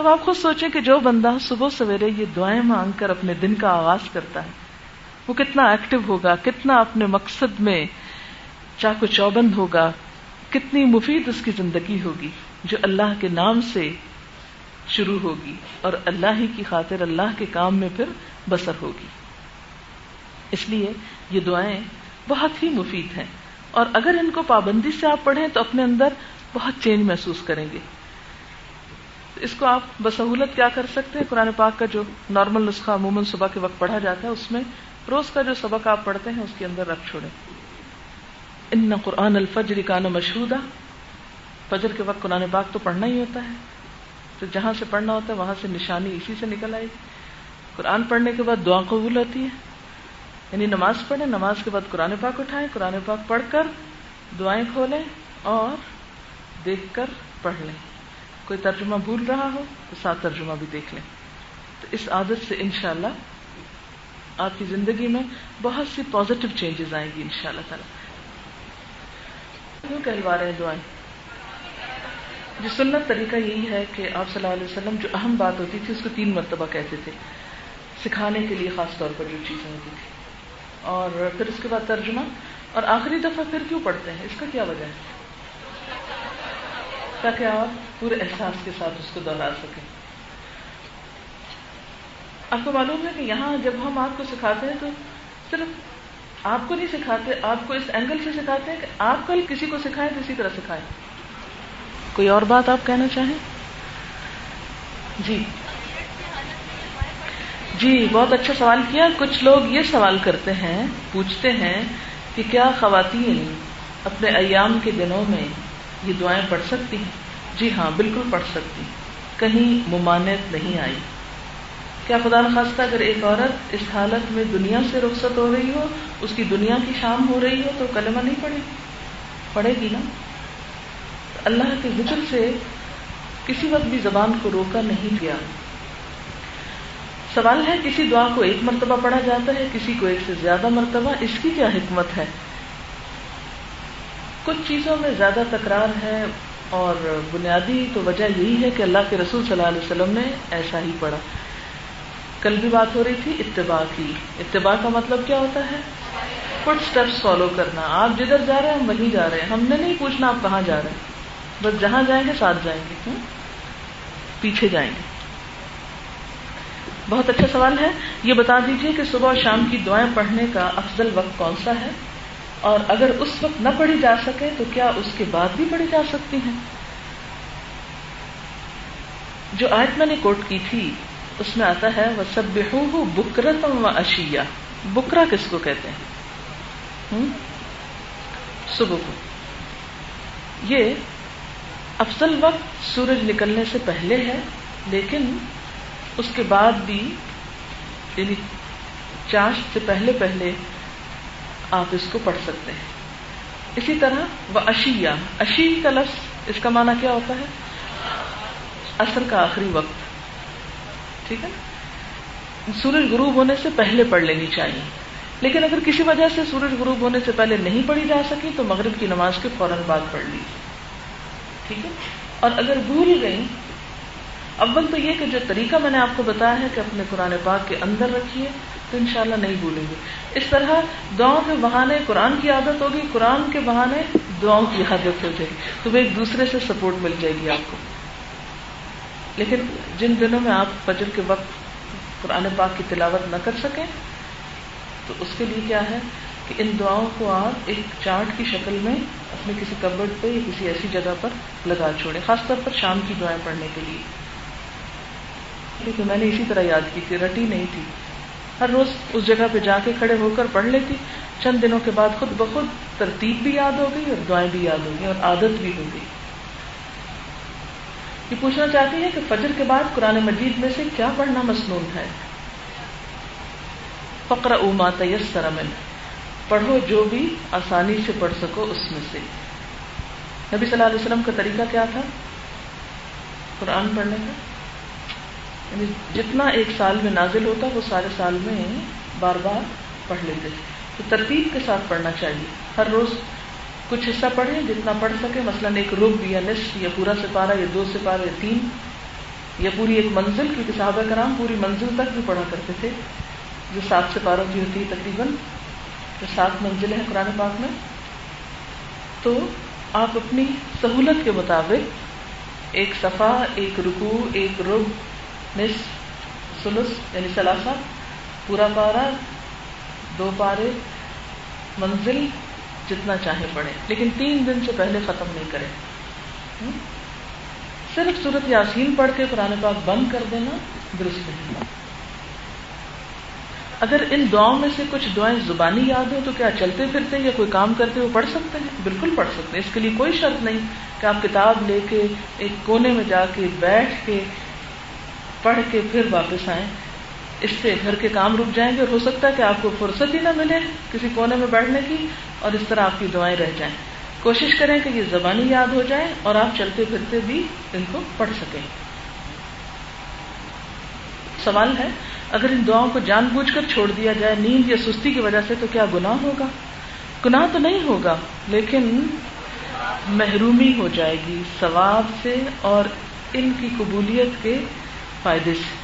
تو آپ خود سوچیں کہ جو بندہ صبح سویرے یہ دعائیں مانگ کر اپنے دن کا آغاز کرتا ہے وہ کتنا ایکٹیو ہوگا، کتنا اپنے مقصد میں چاق و چوبند ہوگا، کتنی مفید اس کی زندگی ہوگی جو اللہ کے نام سے شروع ہوگی اور اللہ ہی کی خاطر اللہ کے کام میں پھر بسر ہوگی. اس لیے یہ دعائیں بہت ہی مفید ہیں، اور اگر ان کو پابندی سے آپ پڑھیں تو اپنے اندر بہت چینج محسوس کریں گے. اس کو آپ بسہولت کیا کر سکتے ہیں، قرآن پاک کا جو نارمل نسخہ عموماً صبح کے وقت پڑھا جاتا ہے اس میں روز کا جو سبق آپ پڑھتے ہیں اس کے اندر رکھ چھوڑیں. ان قرآن الفجر کان مشہودا، فجر کے وقت قرآن پاک تو پڑھنا ہی ہوتا ہے، تو جہاں سے پڑھنا ہوتا ہے وہاں سے نشانی اسی سے نکل آئے گی. قرآن پڑھنے کے بعد دعا قبول ہوتی ہے، یعنی نماز پڑھیں، نماز کے بعد قرآن پاک اٹھائیں، قرآن پاک پڑھ کر دعائیں کھولیں اور دیکھ کر پڑھ لیں. کوئی ترجمہ بھول رہا ہو تو ساتھ ترجمہ بھی دیکھ لیں. تو اس عادت سے انشاءاللہ آپ کی زندگی میں بہت سی پازیٹو چینجز آئیں گی انشاءاللہ تعالی. کیوں کہلوا رہے ہیں دعائیں؟ جو سنت طریقہ یہی ہے کہ آپ صلی اللہ علیہ وسلم جو اہم بات ہوتی تھی اس کو 3 مرتبہ کہتے تھے، سکھانے کے لیے خاص طور پر جو چیزیں ہوتی تھی، اور پھر اس کے بعد ترجمہ، اور آخری دفعہ پھر کیوں پڑھتے ہیں، اس کا کیا وجہ ہے؟ تاکہ آپ پورے احساس کے ساتھ اس کو دہرا سکیں. آپ کو معلوم ہے کہ یہاں جب ہم آپ کو سکھاتے ہیں تو صرف آپ کو نہیں سکھاتے، آپ کو اس اینگل سے سکھاتے ہیں کہ آپ کل کسی کو سکھائیں تو اسی طرح سکھائیں. کوئی اور بات آپ کہنا چاہیں؟ جی بہت اچھا سوال کیا. کچھ لوگ یہ سوال کرتے ہیں، پوچھتے ہیں کہ کیا خواتین اپنے ایام کے دنوں میں یہ دعائیں پڑھ سکتی ہیں؟ جی ہاں بالکل پڑھ سکتی، کہیں ممانعت نہیں آئی. کیا خدا نخواستہ اگر ایک عورت اس حالت میں دنیا سے رخصت ہو رہی ہو، اس کی دنیا کی شام ہو رہی ہو، تو کلمہ نہیں پڑھے گی؟ پڑھے گی نا. اللہ کے ذکر سے کسی وقت بھی زبان کو روکا نہیں گیا. سوال ہے کسی دعا کو 1 مرتبہ پڑھا جاتا ہے، کسی کو 1 سے زیادہ مرتبہ، اس کی کیا حکمت ہے؟ کچھ چیزوں میں زیادہ تکرار ہے، اور بنیادی تو وجہ یہی ہے کہ اللہ کے رسول صلی اللہ علیہ وسلم نے ایسا ہی پڑھا. کل بھی بات ہو رہی تھی اتباع کی. اتباع کا مطلب کیا ہوتا ہے؟ فٹ سٹیپس فالو کرنا. آپ جدھر جا رہے ہیں ہم وہیں جا رہے ہیں، ہم نے نہیں پوچھنا آپ کہاں جا رہے ہیں، بس جہاں جائیں گے ساتھ جائیں گے، پیچھے جائیں گے. بہت اچھا سوال ہے. یہ بتا دیجئے کہ صبح اور شام کی دعائیں پڑھنے کا افضل وقت کون سا ہے، اور اگر اس وقت نہ پڑھی جا سکے تو کیا اس کے بعد بھی پڑھی جا سکتی ہیں؟ جو آیت میں نے کوٹ کی تھی اس میں آتا ہے وَسَبِّحُوهُ بُكْرَةً وَعَشِيًّا. بکرا کس کو کہتے ہیں؟ صبح کو. یہ افضل وقت سورج نکلنے سے پہلے ہے، لیکن اس کے بعد بھی، یعنی چاش سے پہلے پہلے آپ اس کو پڑھ سکتے ہیں. اسی طرح وَعَشِيًّا، عشی کا لفظ اس کا معنی کیا ہوتا ہے؟ عصر کا آخری وقت. ٹھیک ہے، سورج غروب ہونے سے پہلے پڑھ لینی چاہیے. لیکن اگر کسی وجہ سے سورج غروب ہونے سے پہلے نہیں پڑھی جا سکی تو مغرب کی نماز کے فوراً بعد پڑھ لیجیے. ٹھیک ہے. اور اگر بھول گئی، اول تو یہ کہ جو طریقہ میں نے آپ کو بتایا ہے کہ اپنے قرآن پاک کے اندر رکھیے تو انشاءاللہ نہیں بھولیں گے. اس طرح دعاؤں کے بہانے قرآن کی عادت ہوگی، قرآن کے بہانے دعاؤں کی عادت ہو جائے گی، تو وہ ایک دوسرے سے سپورٹ مل جائے گی آپ کو. لیکن جن دنوں میں آپ فجر کے وقت قرآن پاک کی تلاوت نہ کر سکیں تو اس کے لیے کیا ہے کہ ان دعاؤں کو آپ ایک چارٹ کی شکل میں اپنے کسی کبرڈ پہ یا کسی ایسی جگہ پر لگا چھوڑیں، خاص طور پر شام کی دعائیں پڑھنے کے لیے. لیکن میں نے اسی طرح یاد کی تھی، رٹی نہیں تھی. ہر روز اس جگہ پہ جا کے کھڑے ہو کر پڑھ لیتی. چند دنوں کے بعد خود بخود ترتیب بھی یاد ہو گئی اور دعائیں بھی یاد ہو گئی اور عادت بھی ہو گئی. یہ پوچھنا چاہتی ہے کہ فجر کے بعد قرآن مجید میں سے کیا پڑھنا مسنون ہے؟ فَاقْرَؤُوا مَا تَيَسَّرَ مِنْهُ، پڑھو جو بھی آسانی سے پڑھ سکو اس میں سے. نبی صلی اللہ علیہ وسلم کا طریقہ کیا تھا قرآن پڑھنے کا؟ یعنی جتنا ایک سال میں نازل ہوتا وہ سارے سال میں بار بار پڑھ لیتے تھے. تو ترتیب کے ساتھ پڑھنا چاہیے. ہر روز کچھ حصہ پڑھیں جتنا پڑھ سکے، مثلا ایک ربع یا نصف یا پورا سپارہ یا 2 سپارے یا 3. یا پوری ایک منزل، کیونکہ صحابہ کرام پوری منزل تک بھی پڑھا کرتے تھے، جو 7 سپاروں کی ہوتی ہے تقریباً، جو 7 منزلیں ہیں قرآن پاک میں. تو آپ اپنی سہولت کے مطابق ایک صفحہ، ایک رکوع، ایک ربع، نصف، ثلث یعنی ثلاثہ، پورا پارہ، 2 پارے، منزل، جتنا چاہے پڑھیں، لیکن 3 دن سے پہلے ختم نہیں کریں. صرف سورۃ یاسین پڑھ کے قرآن پاک بند کر دینا درست نہیں. اگر ان دعاؤں میں سے کچھ دعائیں زبانی یاد ہو تو کیا چلتے پھرتے یا کوئی کام کرتے ہوئے پڑھ سکتے ہیں؟ بالکل پڑھ سکتے ہیں. اس کے لیے کوئی شرط نہیں کہ آپ کتاب لے کے ایک کونے میں جا کے بیٹھ کے پڑھ کے پھر واپس آئیں. اس سے گھر کے کام رک جائیں گے اور ہو سکتا ہے کہ آپ کو فرصت ہی نہ ملے کسی کونے میں بیٹھنے کی، اور اس طرح آپ کی دعائیں رہ جائیں. کوشش کریں کہ یہ زبانی یاد ہو جائیں اور آپ چلتے پھرتے بھی ان کو پڑھ سکیں. سوال ہے، اگر ان دعاؤں کو جان بوجھ کر چھوڑ دیا جائے نیند یا سستی کی وجہ سے تو کیا گناہ ہوگا؟ گناہ تو نہیں ہوگا، لیکن محرومی ہو جائے گی ثواب سے اور ان کی قبولیت کے فائدے سے.